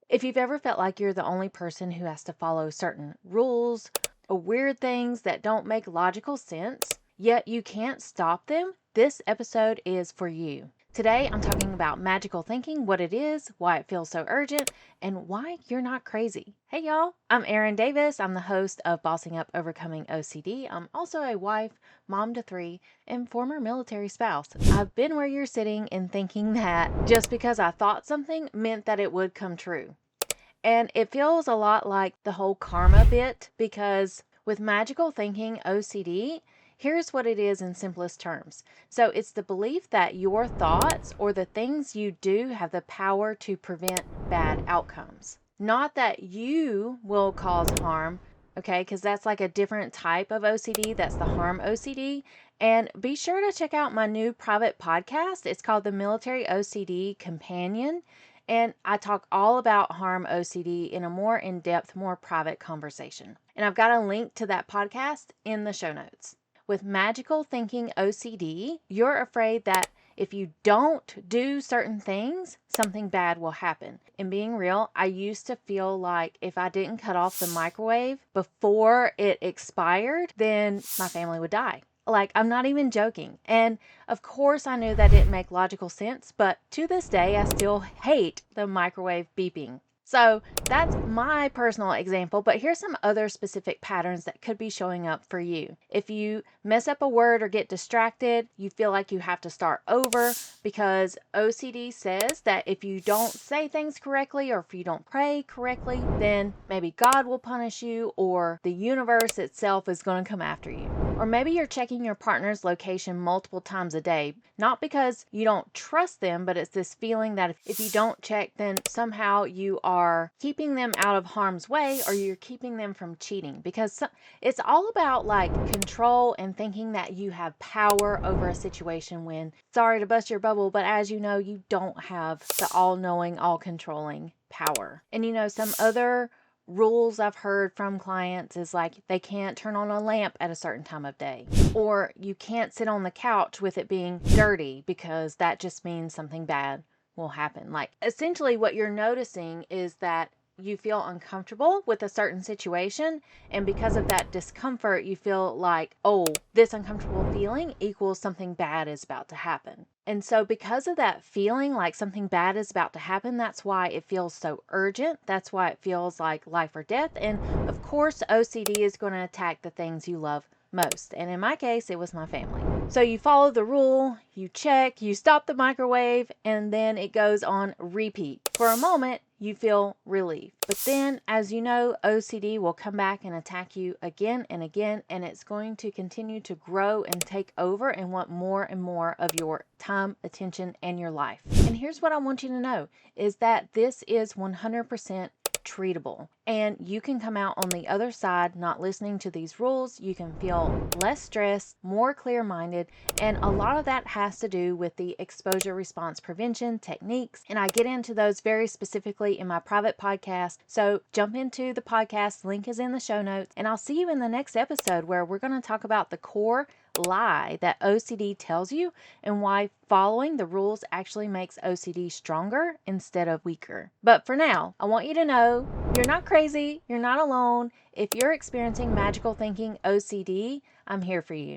If you've ever felt like you're the only person who has to follow certain rules or weird things that don't make logical sense, yet you can't stop them, this episode is for you. Today, I'm talking about magical thinking, what it is, why it feels so urgent, and why you're not crazy. Hey, y'all. I'm Erin Davis. I'm the host of Bossing Up Overcoming OCD. I'm also a wife, mom to 3, and former military spouse. I've been where you're sitting and thinking that just because I thought something meant that it would come true. And it feels a lot like the whole karma bit because with magical thinking OCD, here's what it is in simplest terms. So it's the belief that your thoughts or the things you do have the power to prevent bad outcomes. Not that you will cause harm, okay? Because that's like a different type of OCD. That's the harm OCD. And be sure to check out my new private podcast. It's called the Military OCD Companion. And I talk all about harm OCD in a more in-depth, more private conversation. And I've got a link to that podcast in the show notes. With magical thinking OCD, you're afraid that if you don't do certain things, something bad will happen. And being real, I used to feel like if I didn't cut off the microwave before it expired, then my family would die. Like, I'm not even joking. And of course, I knew that didn't make logical sense, but to this day, I still hate the microwave beeping. So that's my personal example, but here's some other specific patterns that could be showing up for you. If you mess up a word or get distracted, you feel like you have to start over because OCD says that if you don't say things correctly or if you don't pray correctly, then maybe God will punish you or the universe itself is going to come after you. Or maybe you're checking your partner's location multiple times a day, not because you don't trust them, but it's this feeling that if you don't check, then somehow you are keeping them out of harm's way or you're keeping them from cheating. Because it's all about like control and thinking that you have power over a situation when, sorry to bust your bubble, but as you know, you don't have the all-knowing, all-controlling power. And some other rules I've heard from clients is like they can't turn on a lamp at a certain time of day, or you can't sit on the couch with it being dirty because that just means something bad will happen. Like essentially what you're noticing is that you feel uncomfortable with a certain situation, and because of that discomfort you feel like, oh, this uncomfortable feeling equals something bad is about to happen. And so because of that feeling like something bad is about to happen, that's why it feels so urgent. That's why it feels like life or death. And of course, OCD is going to attack the things you love most. And in my case, it was my family. So you follow the rule, you check, you stop the microwave, and then it goes on repeat. For a moment, you feel relief. But then, as you know, OCD will come back and attack you again and again, and it's going to continue to grow and take over and want more and more of your time, attention, and your life. And here's what I want you to know is that this is 100% treatable, and you can come out on the other side not listening to these rules. You can feel less stressed, more clear-minded, and a lot of that has to do with the exposure response prevention techniques, and I get into those very specifically in my private podcast. So jump into the podcast, link is in the show notes, and I'll see you in the next episode where we're going to talk about the core lie that OCD tells you and why following the rules actually makes OCD stronger instead of weaker. But for now, I want you to know you're not crazy, you're not alone. If you're experiencing magical thinking OCD, I'm here for you.